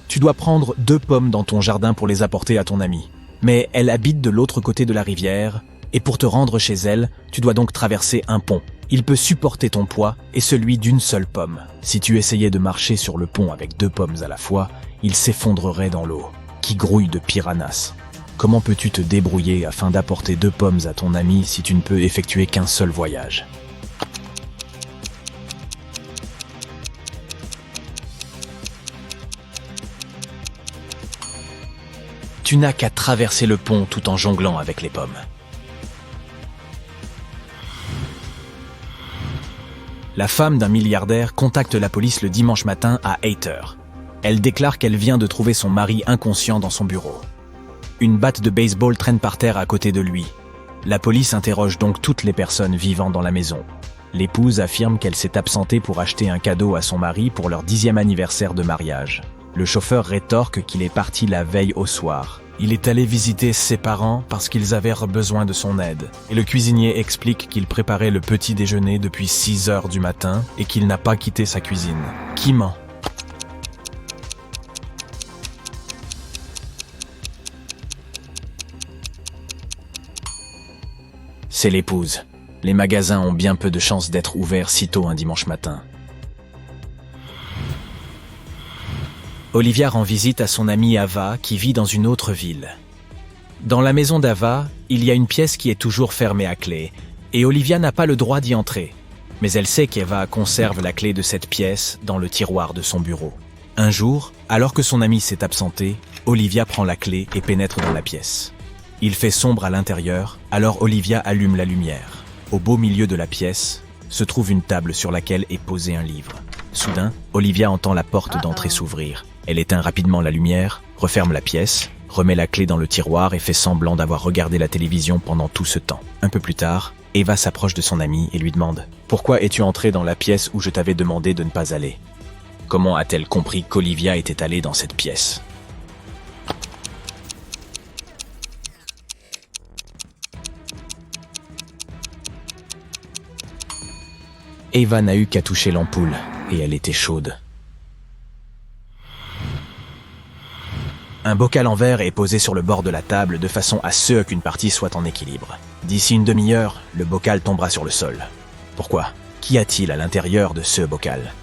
Tu dois prendre 2 pommes dans ton jardin pour les apporter à ton amie. Mais elle habite de l'autre côté de la rivière, et pour te rendre chez elle, tu dois donc traverser un pont. Il peut supporter ton poids et celui d'une seule pomme. Si tu essayais de marcher sur le pont avec 2 pommes à la fois, il s'effondrerait dans l'eau, qui grouille de piranhas. Comment peux-tu te débrouiller afin d'apporter 2 pommes à ton ami si tu ne peux effectuer qu'un seul voyage? Tu n'as qu'à traverser le pont tout en jonglant avec les pommes. La femme d'un milliardaire contacte la police le dimanche matin à 8h. Elle déclare qu'elle vient de trouver son mari inconscient dans son bureau. Une batte de baseball traîne par terre à côté de lui. La police interroge donc toutes les personnes vivant dans la maison. L'épouse affirme qu'elle s'est absentée pour acheter un cadeau à son mari pour leur 10e anniversaire de mariage. Le chauffeur rétorque qu'il est parti la veille au soir. Il est allé visiter ses parents parce qu'ils avaient besoin de son aide. Et le cuisinier explique qu'il préparait le petit déjeuner depuis 6h du matin et qu'il n'a pas quitté sa cuisine. Qui ment? C'est l'épouse. Les magasins ont bien peu de chances d'être ouverts si tôt un dimanche matin. Olivia rend visite à son amie Ava qui vit dans une autre ville. Dans la maison d'Ava, il y a une pièce qui est toujours fermée à clé, et Olivia n'a pas le droit d'y entrer. Mais elle sait qu'Ava conserve la clé de cette pièce dans le tiroir de son bureau. Un jour, alors que son amie s'est absentée, Olivia prend la clé et pénètre dans la pièce. Il fait sombre à l'intérieur, alors Olivia allume la lumière. Au beau milieu de la pièce, se trouve une table sur laquelle est posé un livre. Soudain, Olivia entend la porte d'entrée s'ouvrir. Elle éteint rapidement la lumière, referme la pièce, remet la clé dans le tiroir et fait semblant d'avoir regardé la télévision pendant tout ce temps. Un peu plus tard, Ava s'approche de son amie et lui demande « Pourquoi es-tu entrée dans la pièce où je t'avais demandé de ne pas aller ?» Comment a-t-elle compris qu'Olivia était allée dans cette pièce? Ava n'a eu qu'à toucher l'ampoule, et elle était chaude. Un bocal en verre est posé sur le bord de la table de façon à ce qu'une partie soit en équilibre. D'ici une demi-heure, le bocal tombera sur le sol. Pourquoi? Qu'y a-t-il à l'intérieur de ce bocal?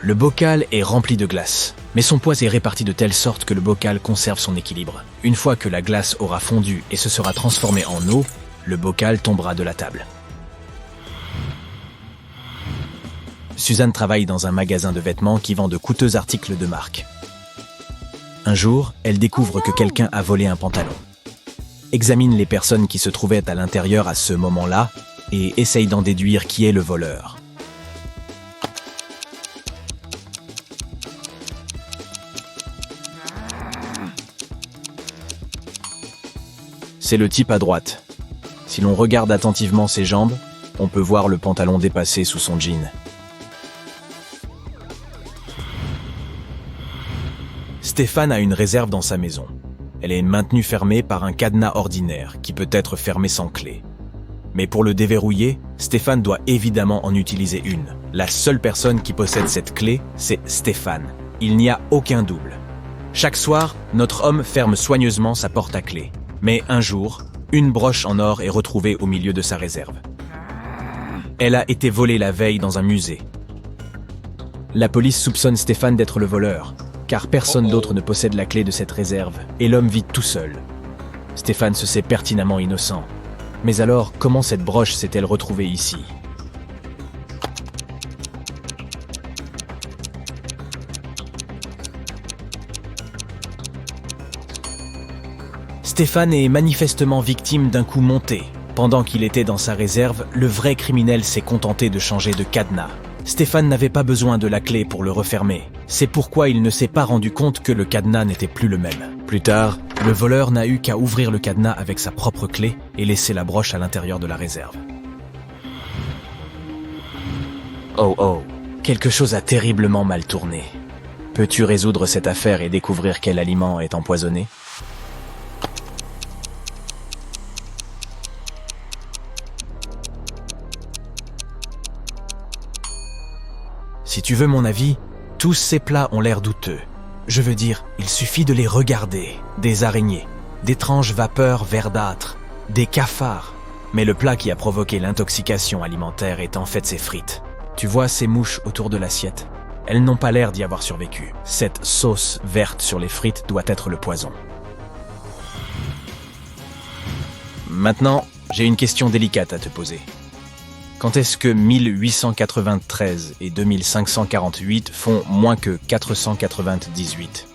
Le bocal est rempli de glace, mais son poids est réparti de telle sorte que le bocal conserve son équilibre. Une fois que la glace aura fondu et se sera transformée en eau, le bocal tombera de la table. Suzanne travaille dans un magasin de vêtements qui vend de coûteux articles de marque. Un jour, elle découvre que quelqu'un a volé un pantalon. Examine les personnes qui se trouvaient à l'intérieur à ce moment-là et essaye d'en déduire qui est le voleur. C'est le type à droite. Si l'on regarde attentivement ses jambes, on peut voir le pantalon dépassé sous son jean. Stéphane a une réserve dans sa maison. Elle est maintenue fermée par un cadenas ordinaire qui peut être fermé sans clé. Mais pour le déverrouiller, Stéphane doit évidemment en utiliser une. La seule personne qui possède cette clé, c'est Stéphane. Il n'y a aucun double. Chaque soir, notre homme ferme soigneusement sa porte à clé. Mais un jour, une broche en or est retrouvée au milieu de sa réserve. Elle a été volée la veille dans un musée. La police soupçonne Stéphane d'être le voleur, car personne d'autre ne possède la clé de cette réserve, et l'homme vit tout seul. Stéphane se sait pertinemment innocent. Mais alors, comment cette broche s'est-elle retrouvée ici ? Stéphane est manifestement victime d'un coup monté. Pendant qu'il était dans sa réserve, le vrai criminel s'est contenté de changer de cadenas. Stéphane n'avait pas besoin de la clé pour le refermer. C'est pourquoi il ne s'est pas rendu compte que le cadenas n'était plus le même. Plus tard, le voleur n'a eu qu'à ouvrir le cadenas avec sa propre clé et laisser la broche à l'intérieur de la réserve. Oh, quelque chose a terriblement mal tourné. Peux-tu résoudre cette affaire et découvrir quel aliment est empoisonné ? Si tu veux mon avis, tous ces plats ont l'air douteux. Je veux dire, il suffit de les regarder. Des araignées, d'étranges vapeurs verdâtres, des cafards. Mais le plat qui a provoqué l'intoxication alimentaire est en fait ces frites. Tu vois ces mouches autour de l'assiette? Elles n'ont pas l'air d'y avoir survécu. Cette sauce verte sur les frites doit être le poison. Maintenant, j'ai une question délicate à te poser. Quand est-ce que 1893 et 2548 font moins que 498?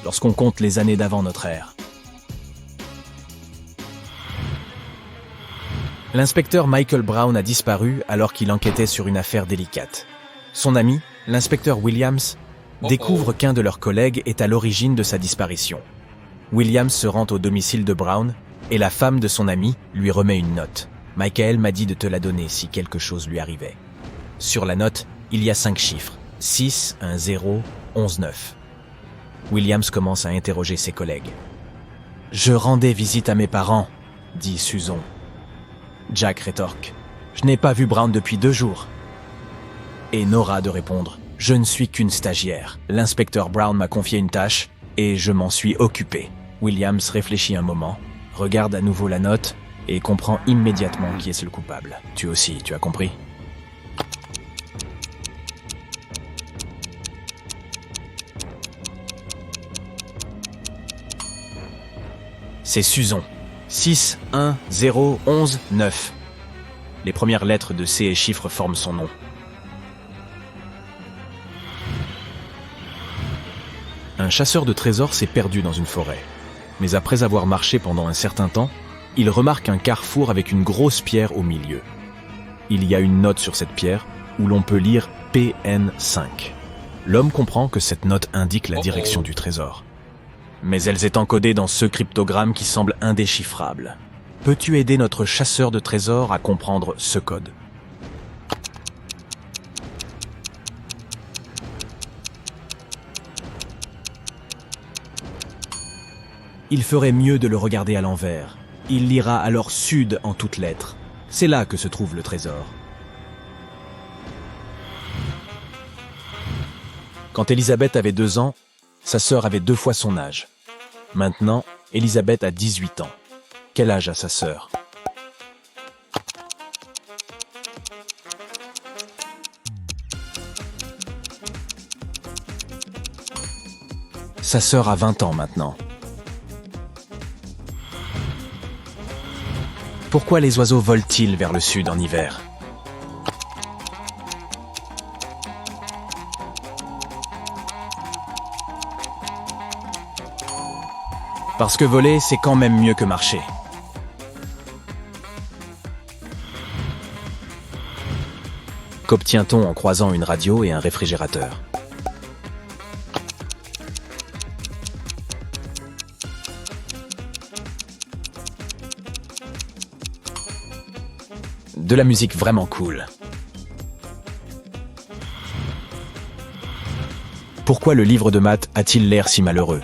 Lorsqu'on compte les années d'avant notre ère. L'inspecteur Michael Brown a disparu alors qu'il enquêtait sur une affaire délicate. Son ami, l'inspecteur Williams, découvre qu'un de leurs collègues est à l'origine de sa disparition. Williams se rend au domicile de Brown et la femme de son ami lui remet une note. Michael m'a dit de te la donner si quelque chose lui arrivait. Sur la note, il y a 5 chiffres. 6, 1, 0, 11, 9. Williams commence à interroger ses collègues. « Je rendais visite à mes parents, » dit Susan. Jack rétorque. « Je n'ai pas vu Brown depuis 2 jours. » Et Nora de répondre. « Je ne suis qu'une stagiaire. L'inspecteur Brown m'a confié une tâche et je m'en suis occupé. » Williams réfléchit un moment, regarde à nouveau la note et comprend immédiatement qui est le coupable. Tu aussi, tu as compris? C'est Susan. 6, 1, 0, 11, 9. Les premières lettres de ces chiffres forment son nom. Un chasseur de trésors s'est perdu dans une forêt. Mais après avoir marché pendant un certain temps, il remarque un carrefour avec une grosse pierre au milieu. Il y a une note sur cette pierre où l'on peut lire PN5. L'homme comprend que cette note indique la direction du trésor. Mais elle est encodée dans ce cryptogramme qui semble indéchiffrable. Peux-tu aider notre chasseur de trésors à comprendre ce code? Il ferait mieux de le regarder à l'envers. Il lira alors sud en toutes lettres. C'est là que se trouve le trésor. Quand Elisabeth avait 2 ans, sa sœur avait 2 fois son âge. Maintenant, Elisabeth a 18 ans. Quel âge a sa sœur? Sa sœur a 20 ans maintenant. Pourquoi les oiseaux volent-ils vers le sud en hiver? Parce que voler, c'est quand même mieux que marcher. Qu'obtient-on en croisant une radio et un réfrigérateur? De la musique vraiment cool. Pourquoi le livre de maths a-t-il l'air si malheureux?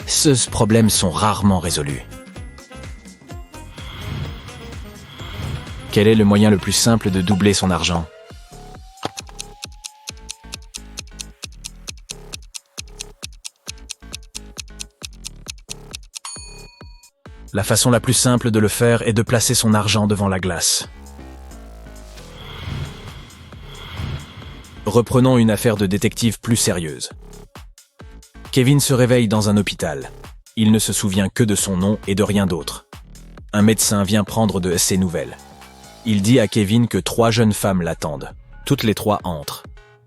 Ces problèmes sont rarement résolus. Quel est le moyen le plus simple de doubler son argent? La façon la plus simple de le faire est de placer son argent devant la glace. Reprenons une affaire de détective plus sérieuse. Kevin se réveille dans un hôpital. Il ne se souvient que de son nom et de rien d'autre. Un médecin vient prendre de ses nouvelles. Il dit à Kevin que 3 jeunes femmes l'attendent. Toutes les 3 entrent.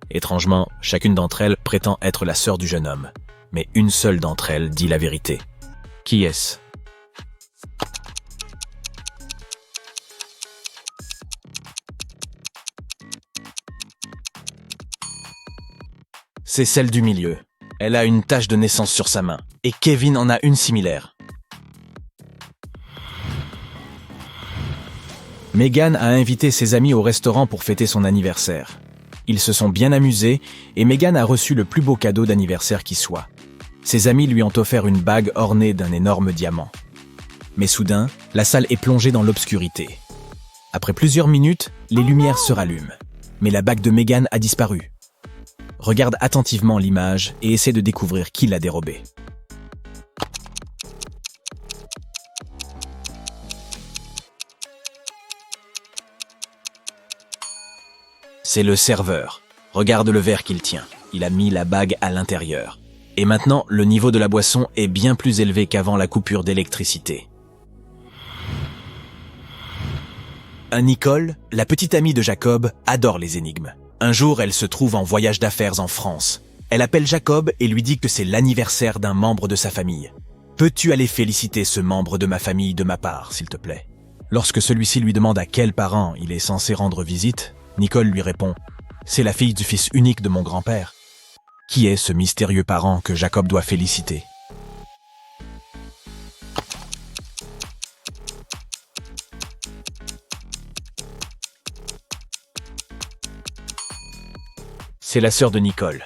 Étrangement, chacune d'entre elles prétend être la sœur du jeune homme. Mais une seule d'entre elles dit la vérité. Qui est-ce? C'est celle du milieu. Elle a une tache de naissance sur sa main, et Kevin en a une similaire. Megan a invité ses amis au restaurant pour fêter son anniversaire. Ils se sont bien amusés et Megan a reçu le plus beau cadeau d'anniversaire qui soit. Ses amis lui ont offert une bague ornée d'un énorme diamant. Mais soudain, la salle est plongée dans l'obscurité. Après plusieurs minutes, les lumières se rallument. Mais la bague de Megan a disparu. Regarde attentivement l'image et essaie de découvrir qui l'a dérobée. C'est le serveur. Regarde le verre qu'il tient. Il a mis la bague à l'intérieur. Et maintenant, le niveau de la boisson est bien plus élevé qu'avant la coupure d'électricité. Nicole, la petite amie de Jacob, adore les énigmes. Un jour, elle se trouve en voyage d'affaires en France. Elle appelle Jacob et lui dit que c'est l'anniversaire d'un membre de sa famille. « Peux-tu aller féliciter ce membre de ma famille de ma part, s'il te plaît ?» Lorsque celui-ci lui demande à quel parent il est censé rendre visite, Nicole lui répond « C'est la fille du fils unique de mon grand-père. » Qui est ce mystérieux parent que Jacob doit féliciter? C'est la sœur de Nicole.